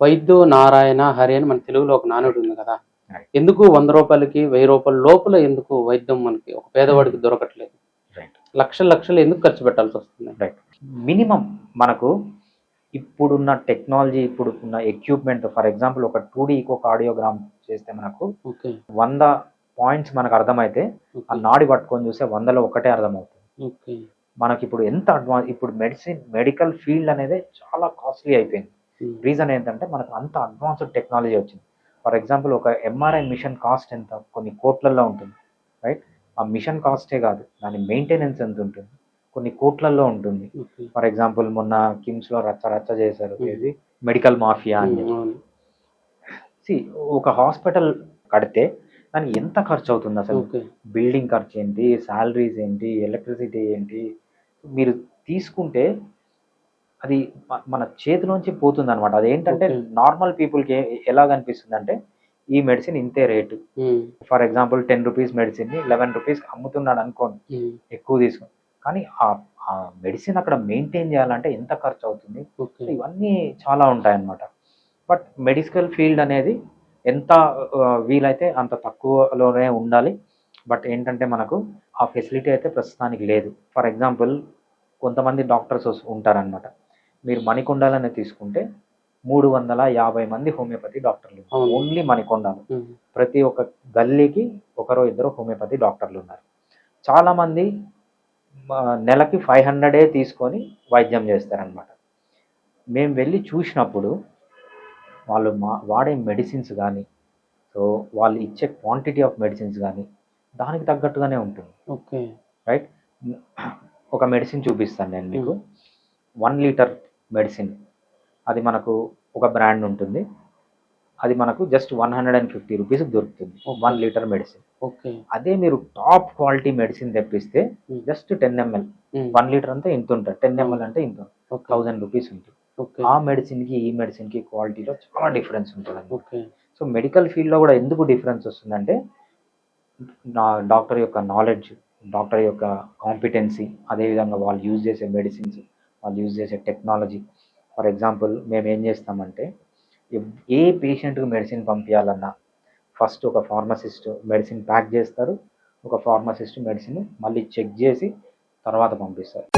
వైద్యు నారాయణ హరి అని మన తెలుగులో ఒక నానుడి ఉంది కదా. రైట్. ఎందుకు 100 రూపాయలకి 1000 రూపాయల లోపల ఎందుకు వైద్యం మనకి ఒక పేదవాడికి దొరకట్లేదు? రైట్. లక్షలు లక్షలు ఎందుకు ఖర్చు పెట్టాల్సి వస్తుంది? రైట్. మినిమం మనకు ఇప్పుడున్న టెక్నాలజీ, ఇప్పుడున్న ఎక్విప్మెంట్, ఫర్ ఎగ్జాంపుల్ ఒక 2D ఈకోకార్డియోగ్రామ్ చేస్తే మనకు ఓకే 100 పాయింట్స్ మనకు అర్థమైతే ఆ ఓకే నాడి పట్టుకొని చూస్తే 100లో ఒకటే అర్థమవుతుంది. ఓకే మనకి ఇప్పుడు ఎంత ఇప్పుడు మెడికల్ ఫీల్డ్ అనేది చాలా కాస్ట్లీ అయిపోయింది. రీజన్ ఏంటంటే మనకు అంత అడ్వాన్స్డ్ టెక్నాలజీ వచ్చింది. ఫర్ ఎగ్జాంపుల్ ఒక ఎంఆర్ఐ మిషన్ కాస్ట్ ఎంత? కొన్ని కోట్లల్లో ఉంటుంది. రైట్. ఆ మిషన్ కాస్టే కాదు, దాని మెయింటెనెన్స్ ఎంత ఉంటుంది? కొన్ని కోట్లల్లో ఉంటుంది. ఓకే ఫర్ ఎగ్జాంపుల్ మొన్న కిమ్స్లో రచ్చ చేశారు, ఇది మెడికల్ మాఫియా అని చెప్పి. అవును. See, ఒక హాస్పిటల్ కడితే దానికి ఎంత ఖర్చు అవుతుంది అసలు? ఓకే బిల్డింగ్ ఖర్చు ఏంటి, శాలరీస్ ఏంటి, ఎలక్ట్రిసిటీ ఏంటి, మీరు తీసుకుంటే అది మన చేతిలోంచి పోతుంది అనమాట. అదేంటంటే ఓకే. నార్మల్ పీపుల్కి ఎలా కనిపిస్తుంది అంటే ఈ మెడిసిన్ ఇంతే రేటు. ఫర్ ఎగ్జాంపుల్ 10 రూపీస్ మెడిసిన్ని 11 రూపీస్కి అమ్ముతున్నాడు అనుకోండి, ఎక్కువ తీసుకుని. కానీ ఆ మెడిసిన్ అక్కడ మెయింటైన్ చేయాలంటే ఎంత ఖర్చు అవుతుంది? ఓకే ఇవన్నీ చాలా ఉంటాయన్నమాట. బట్ మెడికల్ ఫీల్డ్ అనేది ఎంత వీలైతే అంత తక్కువలోనే ఉండాలి. బట్ ఏంటంటే మనకు ఆ ఫెసిలిటీ అయితే ప్రస్తుతానికి లేదు. ఫర్ ఎగ్జాంపుల్ కొంతమంది డాక్టర్స్ ఉంటారనమాట. మీరు మణికొండలోనే తీసుకుంటే 350 మంది హోమియోపతి డాక్టర్లు ఉన్నారు. అవును. ఓన్లీ మణికొండలో ప్రతి ఒక్క గల్లీకి ఒకరో ఇద్దరు హోమియోపతి డాక్టర్లు ఉన్నారు. చాలామంది నెలకి 500 తీసుకొని వైద్యం చేస్తారనమాట. మేము వెళ్ళి చూసినప్పుడు వాళ్ళు వాడే మెడిసిన్స్ కానీ, సో వాళ్ళు ఇచ్చే క్వాంటిటీ ఆఫ్ మెడిసిన్స్ కానీ దానికి తగ్గట్టుగానే ఉంటుంది. Okay right. ఒక మెడిసిన్ చూపిస్తాను నేను మీకు. 1 లీటర్ మెడిసిన్, అది మనకు ఒక బ్రాండ్ ఉంటుంది. అది మనకు జస్ట్ 150 రూపీస్కి దొరుకుతుంది 1 లీటర్ మెడిసిన్. ఓకే అదే మీరు టాప్ క్వాలిటీ మెడిసిన్ తెప్పిస్తే జస్ట్ 10 ml, 1 లీటర్ అంటే ఇంత ఉంటుంది, 10 ml అంటే ఇంత, 1000 రూపీస్ ఉంటుంది. ఓకే ఆ మెడిసిన్కి ఈ మెడిసిన్కి క్వాలిటీలో చాలా డిఫరెన్స్ ఉంటుంది. ఓకే సో మెడికల్ ఫీల్డ్లో కూడా ఎందుకు డిఫరెన్స్ వస్తుందంటే డాక్టర్ యొక్క నాలెడ్జ్, డాక్టర్ యొక్క కాంపిటెన్సీ, అదేవిధంగా వాళ్ళు యూజ్ చేసే మెడిసిన్స్, వాళ్ళు యూజ్ చేసే టెక్నాలజీ. ఫర్ ఎగ్జాంపుల్ మేము ఏం చేస్తామంటే ఏ పేషెంట్కి మెడిసిన్ పంపించాలన్నా ఫస్ట్ ఒక ఫార్మసిస్ట్ మెడిసిన్ ప్యాక్ చేస్తారు, ఒక ఫార్మసిస్ట్ మెడిసిన్ మళ్ళీ చెక్ చేసి తర్వాత పంపిస్తారు.